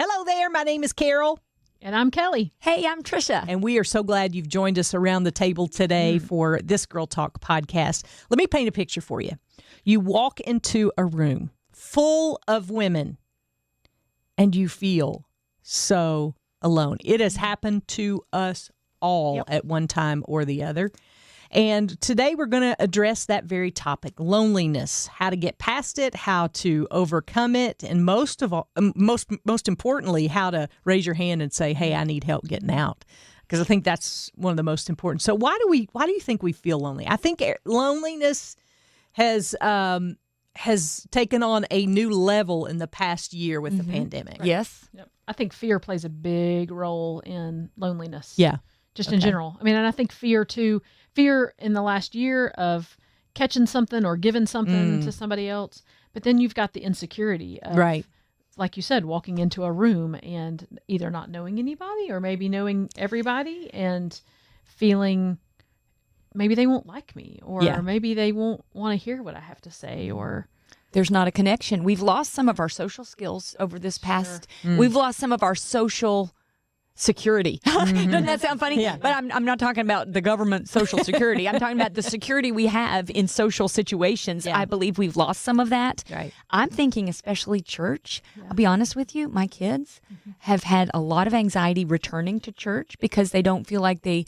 Hello there. My name is Carol. And I'm Kelly. Hey, I'm Tricia. And we are so glad you've joined us around the table today for this Girl Talk podcast. Let me paint a picture for you. You walk into a room full of women and you feel so alone. It has happened to us all at one time or the other. And today we're going to address that very topic, loneliness, how to get past it, how to overcome it, and most importantly, how to raise your hand and say, hey, I need help getting out. Because I think that's one of the most important. So why do you think we feel lonely? I think loneliness has taken on a new level in the past year with the pandemic. Right. Yes. Yep. I think fear plays a big role in loneliness. Yeah. Just in general. I mean, and I think fear in the last year of catching something or giving something to somebody else. But then you've got the insecurity of, right, like you said, walking into a room and either not knowing anybody or maybe knowing everybody and feeling maybe they won't like me or maybe they won't want to hear what I have to say or... There's not a connection. We've lost some of our social skills over this past... We've lost some of our social... security. Doesn't that sound funny? Yeah. But I'm not talking about the government social security. I'm talking about the security we have in social situations. Yeah. I believe we've lost some of that. Right. I'm thinking especially church. I'll be honest with you. My kids have had a lot of anxiety returning to church because they don't feel like they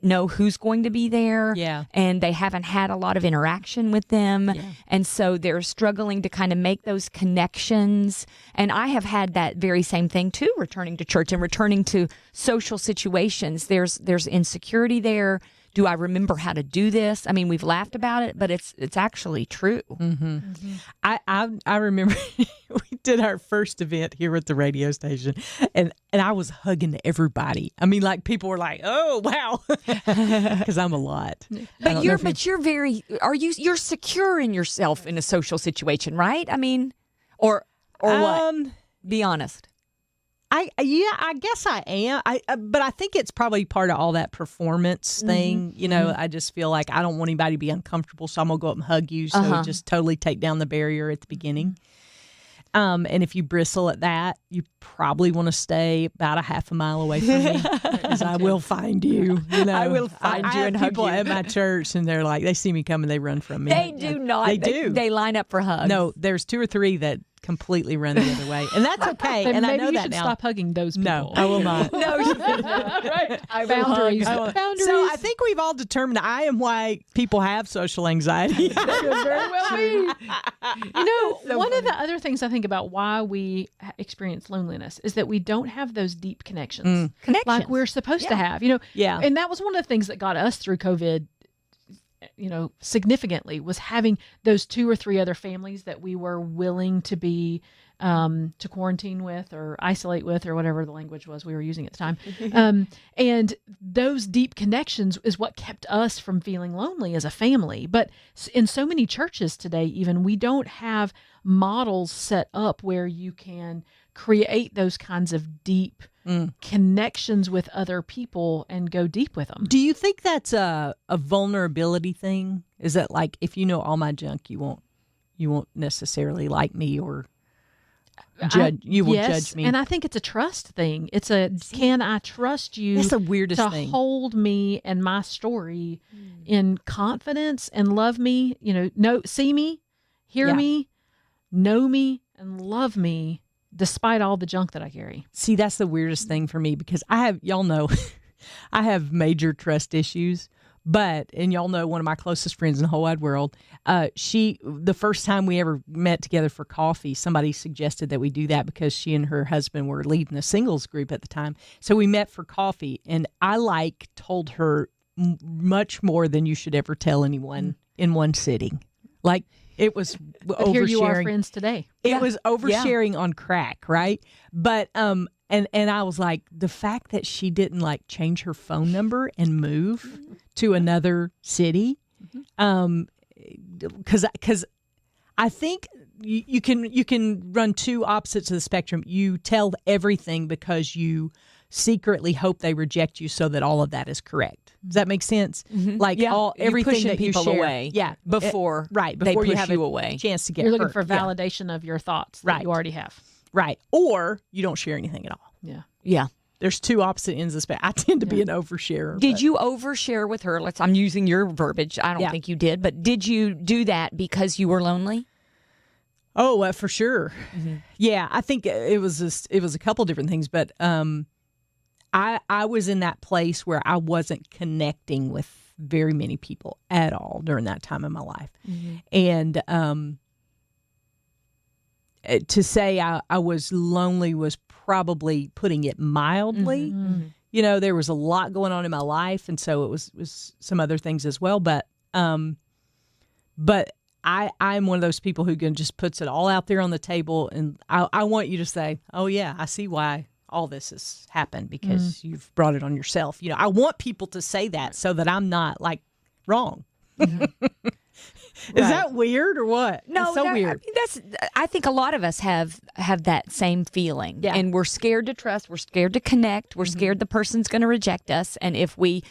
know who's going to be there. Yeah. And they haven't had a lot of interaction with them. Yeah. And so they're struggling to kind of make those connections. And I have had that very same thing too, returning to church and returning to social situations. There's insecurity there. Do I remember how to do this? I mean, we've laughed about it, but it's actually true. Mm-hmm. Mm-hmm. I remember we did our first event here at the radio station, and I was hugging everybody. I mean, like people were like, "Oh, wow," because I'm a lot. But you're secure in yourself in a social situation, right? I mean, or what? Be honest. I guess I am. But I think it's probably part of all that performance thing. You know, I just feel like I don't want anybody to be uncomfortable, so I'm gonna go up and hug you. So just totally take down the barrier at the beginning. And if you bristle at that, you probably want to stay about a half a mile away from me, because I will find you. You know, I will find you and hug you. People at my church, and they're like, they see me coming, they run from me. They do not. They do. They line up for hugs. No, there's 2 or 3 that completely run the other way, and that's okay. And I know maybe you that should now. Stop hugging those people. No, I will not. No, right. Boundaries. Boundaries. So I think we've all determined I am why people have social anxiety. Could very well be. You know, one of the other things I think about why we experience loneliness is that we don't have those deep connections. Like we're supposed to have. You know, and that was one of the things that got us through COVID, you know, significantly, was having those 2 or 3 other families that we were willing to be to quarantine with or isolate with or whatever the language was we were using at the time. And those deep connections is what kept us from feeling lonely as a family. But in so many churches today, even, we don't have models set up where you can create those kinds of deep connections with other people and go deep with them. Do you think that's a vulnerability thing? Is that like, if you know all my junk, you won't necessarily like me or judge? You will judge me. And I think it's a trust thing. It's can I trust you? That's the weirdest to thing. Hold me and my story in confidence and love me. You know, see me, hear me, know me, and love me, despite all the junk that I carry. See, that's the weirdest thing for me, because y'all know, I have major trust issues, and y'all know one of my closest friends in the whole wide world, the first time we ever met together for coffee, somebody suggested that we do that because she and her husband were leading a singles group at the time. So we met for coffee, and I told her much more than you should ever tell anyone in one sitting. Like, it was but oversharing. Here you are, friends today. It was oversharing on crack, right? But and I was like, the fact that she didn't change her phone number and move to another city, because I think you can run 2 opposites of the spectrum. You tell everything because you secretly hope they reject you, so that all of that is correct. Does that make sense? Mm-hmm. Everything that you people share away. Before they push you have you a away. chance to get You're looking hurt. for validation of your thoughts that you already have. Right. Or you don't share anything at all. Yeah. Yeah. There's two opposite ends of the spectrum. I tend to be an oversharer. Did you overshare with her? I'm using your verbiage. I don't think you did, but did you do that because you were lonely? Oh, for sure. Mm-hmm. Yeah, I think it was a couple different things, but I was in that place where I wasn't connecting with very many people at all during that time in my life. Mm-hmm. And to say I was lonely was probably putting it mildly. Mm-hmm. You know, there was a lot going on in my life, and so it was some other things as well. But I'm one of those people who can just puts it all out there on the table, and I want you to say, "Oh yeah, I see why all this has happened because you've brought it on yourself." You know, I want people to say that so that I'm not like wrong. Mm-hmm. Is that weird or what? No, it's so weird. I think a lot of us have that same feeling, and we're scared to trust. We're scared to connect. We're scared the person's going to reject us, and if we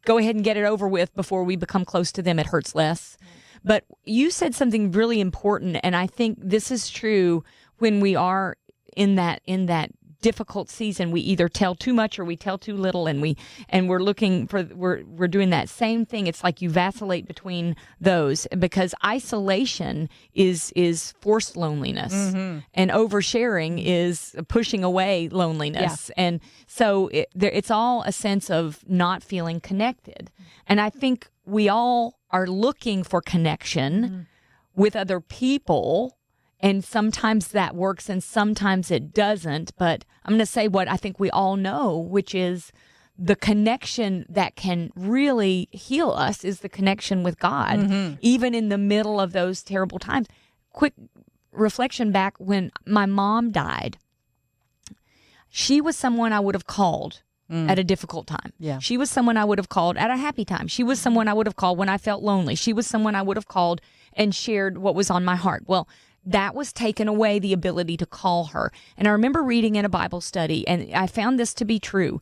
go ahead and get it over with before we become close to them, it hurts less. But you said something really important, and I think this is true when we are in that difficult season. We either tell too much or we tell too little, and we're looking for we're doing that same thing. It's like you vacillate between those because isolation is forced loneliness, and oversharing is pushing away loneliness, and so it's all a sense of not feeling connected. And I think we all are looking for connection with other people. And sometimes that works and sometimes it doesn't. But I'm going to say what I think we all know, which is the connection that can really heal us is the connection with God, even in the middle of those terrible times. Quick reflection back when my mom died. She was someone I would have called at a difficult time. Yeah. She was someone I would have called at a happy time. She was someone I would have called when I felt lonely. She was someone I would have called and shared what was on my heart. Well, that was taken away, the ability to call her. And I remember reading in a Bible study, and I found this to be true.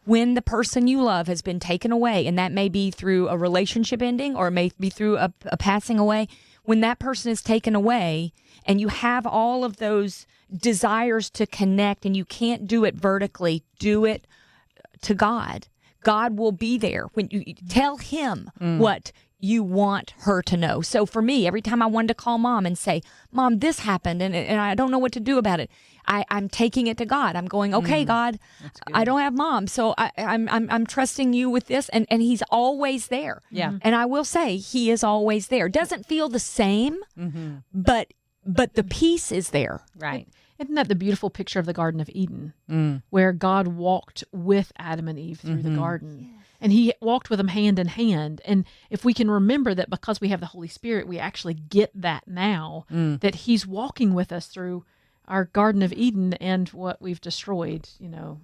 When the person you love has been taken away, and that may be through a relationship ending or it may be through a passing away, when that person is taken away and you have all of those desires to connect and you can't do it vertically, do it to God. God will be there when you tell him what you want her to know. So for me, every time I wanted to call Mom and say, Mom, this happened and I don't know what to do about it, I'm taking it to God. I'm going, okay, God, I don't have Mom, so I'm trusting you with this, and he's always there. Yeah. And I will say he is always there. Doesn't feel the same, but the peace is there. Right. Isn't that the beautiful picture of the Garden of Eden, where God walked with Adam and Eve through the garden? And he walked with them hand in hand. And if we can remember that because we have the Holy Spirit, we actually get that now, that he's walking with us through our Garden of Eden and what we've destroyed, you know.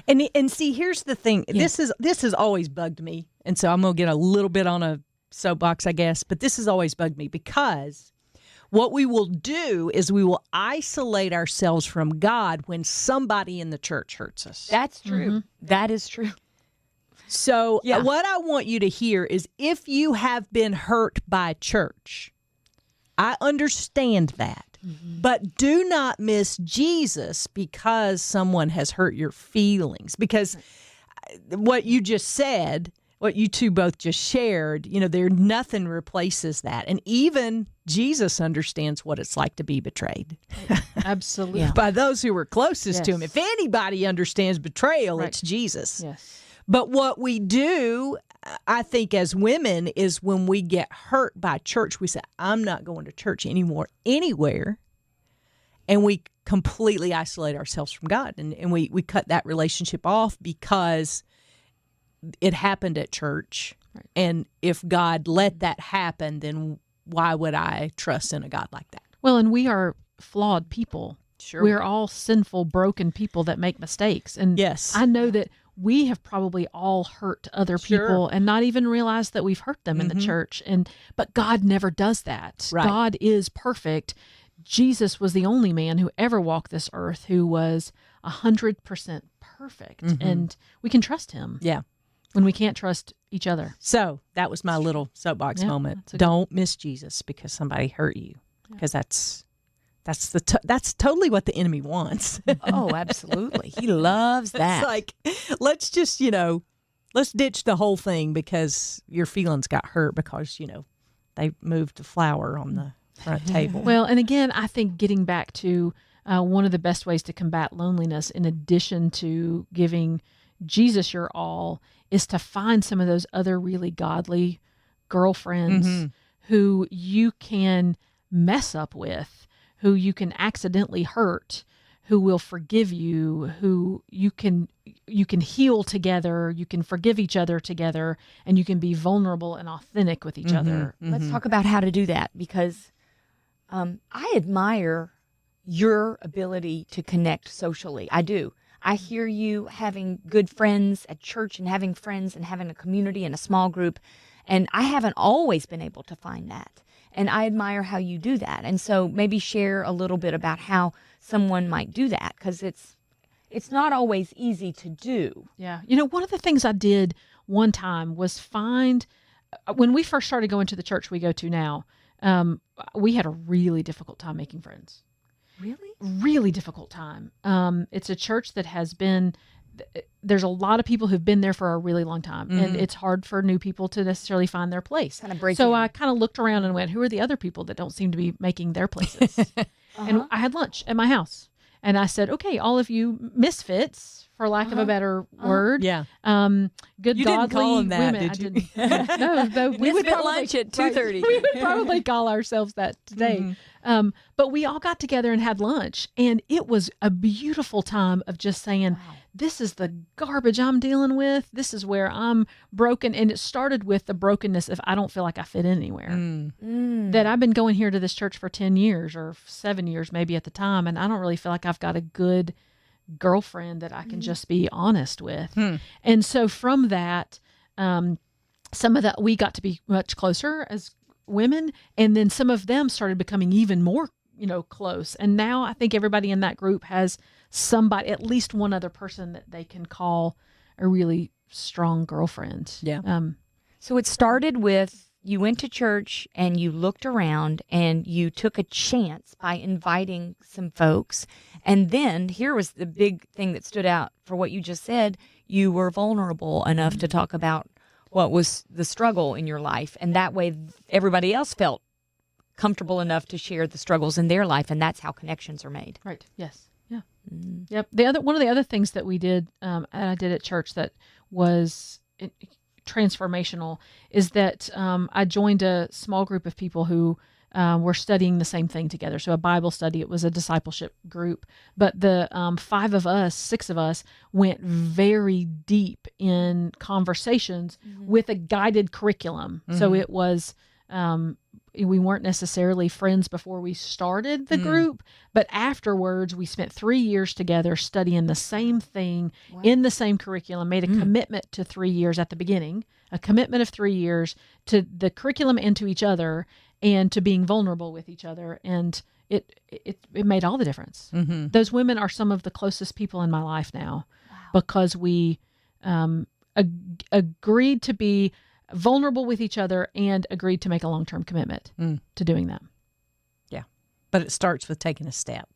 And see, here's the thing. Yeah. This has always bugged me. And so I'm going to get a little bit on a soapbox, I guess. But this has always bugged me because what we will do is we will isolate ourselves from God when somebody in the church hurts us. That's true. That is true. So what I want you to hear is if you have been hurt by church, I understand that. But do not miss Jesus because someone has hurt your feelings. Because what you just said, what you two both just shared, you know, nothing replaces that. And even Jesus understands what it's like to be betrayed. Absolutely. By those who were closest to him. If anybody understands betrayal, it's Jesus. Yes. But what we do, I think, as women, is when we get hurt by church, we say, I'm not going to church anymore, anywhere. And we completely isolate ourselves from God. And we cut that relationship off because it happened at church. Right. And if God let that happen, then why would I trust in a God like that? Well, and we are flawed people. Sure. We're all sinful, broken people that make mistakes. And yes, I know that we have probably all hurt other people and not even realized that we've hurt them in the church. But God never does that. Right. God is perfect. Jesus was the only man who ever walked this earth who was 100% perfect. And we can trust him. Yeah. When we can't trust each other. So that was my little soapbox moment. Don't miss Jesus because somebody hurt you. Because That's totally what the enemy wants. Oh, absolutely. He loves that. It's like, let's just, let's ditch the whole thing because your feelings got hurt because, they moved the flour on the front table. Well, and again, I think getting back to one of the best ways to combat loneliness, in addition to giving Jesus your all, is to find some of those other really godly girlfriends who you can mess up with, who you can accidentally hurt, who will forgive you, who you can heal together, you can forgive each other together, and you can be vulnerable and authentic with each other. Let's talk about how to do that, because I admire your ability to connect socially. I do. I hear you having good friends at church and having friends and having a community and a small group, and I haven't always been able to find that. And I admire how you do that. And so maybe share a little bit about how someone might do that, because it's not always easy to do. Yeah. One of the things I did one time was find, when we first started going to the church we go to now, we had a really difficult time making friends. Really? Really difficult time. It's a church that has been, there's a lot of people who've been there for a really long time, and it's hard for new people to necessarily find their place. So I kind of looked around and went, who are the other people that don't seem to be making their places? And I had lunch at my house, and I said, okay, all of you misfits, for lack of a better word. Yeah. Good you godly didn't call them that, women. did you? No, we would probably lunch at 2:30. We would probably call ourselves that today. But we all got together and had lunch, and it was a beautiful time of just saying, this is the garbage I'm dealing with. This is where I'm broken. And it started with the brokenness of, I don't feel like I fit in anywhere. That I've been going here to this church for 10 years or 7 years maybe at the time, and I don't really feel like I've got a good girlfriend that I can just be honest with. And so from that, some of that, we got to be much closer as women, and then some of them started becoming even more, close. And now I think everybody in that group has somebody, at least one other person that they can call a really strong girlfriend. Yeah. So it started with, you went to church and you looked around and you took a chance by inviting some folks. And then here was the big thing that stood out for what you just said. You were vulnerable enough to talk about what was the struggle in your life. And that way everybody else felt comfortable enough to share the struggles in their life. And that's how connections are made. Right. Yes. Yeah. Yep. One of the other things that we did, I did at church that was transformational, is that I joined a small group of people who were studying the same thing together. So a Bible study, it was a discipleship group, but the 6 of us went very deep in conversations with a guided curriculum. So it was, we weren't necessarily friends before we started the group, but afterwards we spent 3 years together studying the same thing in the same curriculum, made a commitment to 3 years at the beginning, a commitment of 3 years to the curriculum and to each other and to being vulnerable with each other. And it made all the difference. Those women are some of the closest people in my life now because we agreed to be vulnerable with each other and agreed to make a long-term commitment to doing that. Yeah. But it starts with taking a step.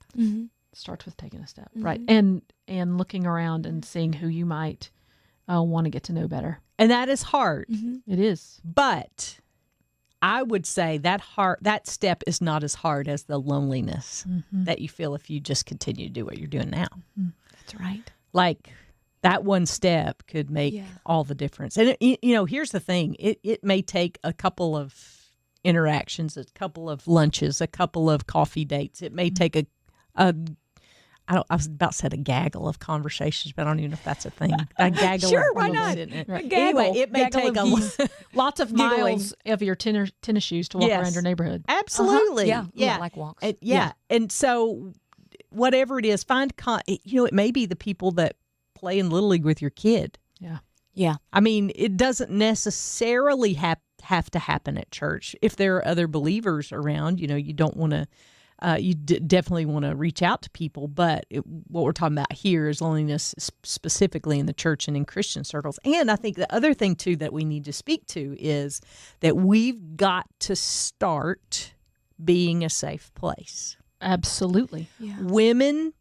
Starts with taking a step, right? And looking around and seeing who you might want to get to know better. And that is hard. It is. But I would say that step is not as hard as the loneliness that you feel if you just continue to do what you're doing now. That's right. Like, that one step could make all the difference. And, here's the thing. It may take a couple of interactions, a couple of lunches, a couple of coffee dates. It may take I was about to say a gaggle of conversations, but I don't even know if that's a thing. A gaggle. Sure, of why not? Right. Anyway, it may take lots of miles of your tennis shoes to walk around your neighborhood. Absolutely. Yeah. I like walks. And so whatever it is, find, it may be the people that play in Little League with your kid. Yeah. I mean, it doesn't necessarily have to happen at church. If there are other believers around, you don't want to, you definitely want to reach out to people. But what we're talking about here is loneliness specifically in the church and in Christian circles. And I think the other thing, too, that we need to speak to is that we've got to start being a safe place. Absolutely. Yeah. Women,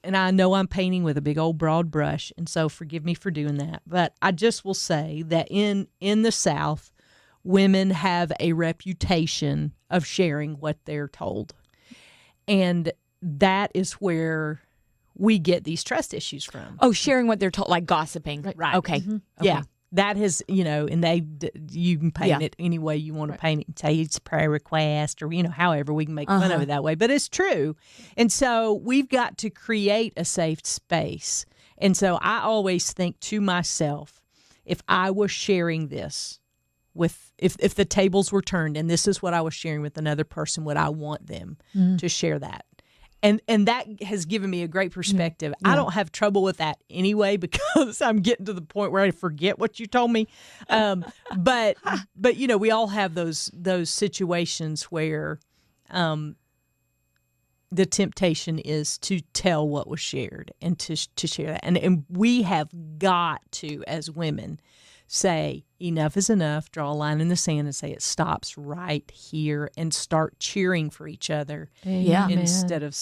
and I know I'm painting with a big old broad brush, and so forgive me for doing that, but I just will say that in the South, women have a reputation of sharing what they're told. And that is where we get these trust issues from. Oh, sharing what they're told, like gossiping. Right. Okay. Mm-hmm. Okay. Yeah. That has, and you can paint it any way you want to paint it and say it's a prayer request or, however we can make fun of it that way. But it's true. And so we've got to create a safe space. And so I always think to myself, if I was sharing this if the tables were turned and this is what I was sharing with another person, would I want them to share that? And that has given me a great perspective. Yeah. I don't have trouble with that anyway because I'm getting to the point where I forget what you told me. But we all have those situations where the temptation is to tell what was shared and to share that. And we have got to, as women, say enough is enough, draw a line in the sand and say it stops right here and start cheering for each other instead of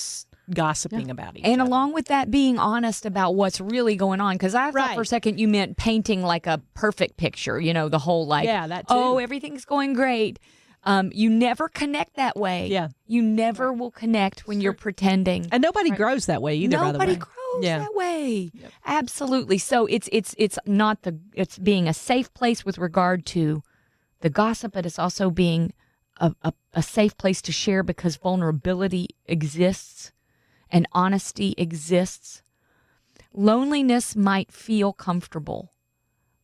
gossiping about each other. And along with that, being honest about what's really going on. Because I thought for a second you meant painting like a perfect picture, the whole that too. Oh, everything's going great. You never connect that way. Yeah. You never will connect when you're pretending. And nobody grows that way either, by the way. Nobody grows that way. Yep. Absolutely. So it's being a safe place with regard to the gossip, but it's also being a safe place to share because vulnerability exists and honesty exists. Loneliness might feel comfortable,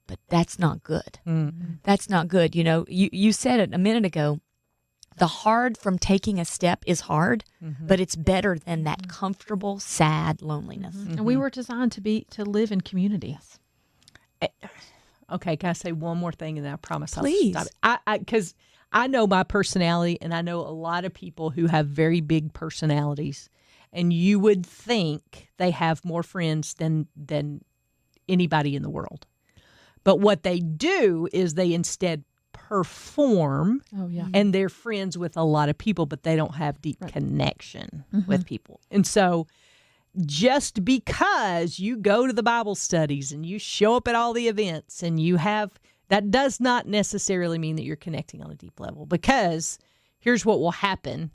but that's not good. Mm-hmm. That's not good. You said it a minute ago. The hard from taking a step is hard, but it's better than that comfortable, sad loneliness. Mm-hmm. And we were designed to live in community. Okay, can I say one more thing and then I promise Please. I'll stop it? Because I know my personality and I know a lot of people who have very big personalities, and you would think they have more friends than anybody in the world. But what they do is they instead perform, and they're friends with a lot of people, but they don't have deep connection with people. And so just because you go to the Bible studies and you show up at all the events and that does not necessarily mean that you're connecting on a deep level, because here's what will happen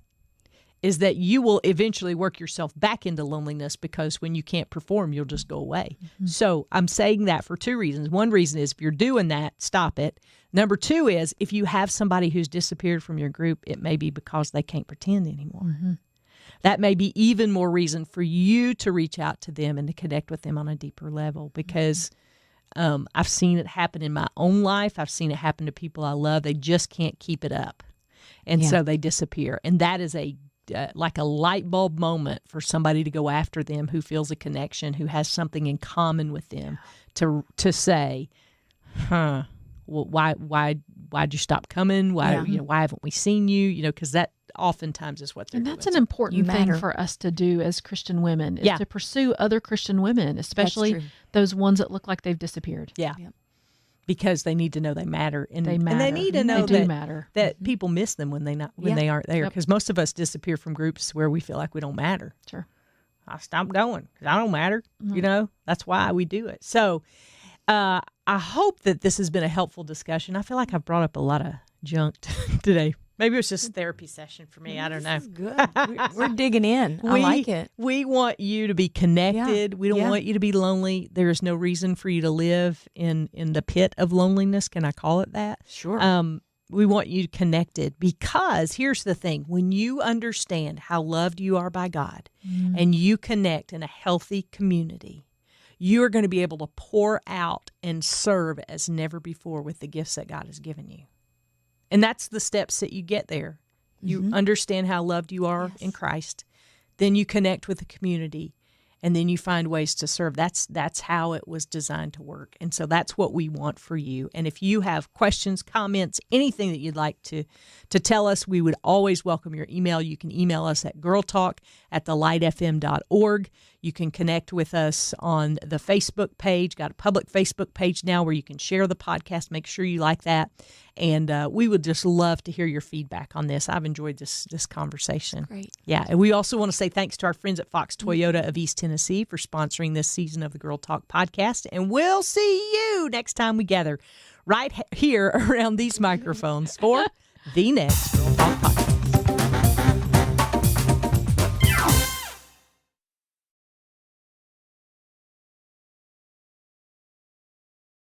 is that you will eventually work yourself back into loneliness, because when you can't perform, you'll just go away. Mm-hmm. So I'm saying that for two reasons. One reason is if you're doing that, stop it. Number two is if you have somebody who's disappeared from your group, it may be because they can't pretend anymore. Mm-hmm. That may be even more reason for you to reach out to them and to connect with them on a deeper level, because I've seen it happen in my own life. I've seen it happen to people I love. They just can't keep it up. And so they disappear. And that is like a light bulb moment for somebody to go after them who feels a connection, who has something in common with them, to say, well, why'd you stop coming? Why haven't we seen you? Because that oftentimes is what they're doing. And that's an important thing for us to do as Christian women, is to pursue other Christian women, especially those ones that look like they've disappeared. Yeah. Yep. Because they need to know they matter, and they need to know that people miss them when they aren't there. Because most of us disappear from groups where we feel like we don't matter. Sure, I stopped going because I don't matter. Mm-hmm. That's why we do it. So, I hope that this has been a helpful discussion. I feel like I've brought up a lot of junk today. Maybe it was just a therapy session for me. I don't know. This is good. We're digging in. I like it. We want you to be connected. We don't want you to be lonely. There is no reason for you to live in the pit of loneliness. Can I call it that? Sure. We want you connected, because here's the thing. When you understand how loved you are by God and you connect in a healthy community, you are going to be able to pour out and serve as never before with the gifts that God has given you. And that's the steps that you get there. You understand how loved you are in Christ. Then you connect with the community, and then you find ways to serve. That's how it was designed to work. And so that's what we want for you. And if you have questions, comments, anything that you'd like to tell us, we would always welcome your email. You can email us at girltalk@thelightfm.org. You can connect with us on the Facebook page. Got a public Facebook page now where you can share the podcast. Make sure you like that. And we would just love to hear your feedback on this. I've enjoyed this conversation. Great. Yeah. And we also want to say thanks to our friends at Fox Toyota of East Tennessee for sponsoring this season of the Girl Talk podcast. And we'll see you next time we gather right here around these microphones for the next Girl Talk podcast.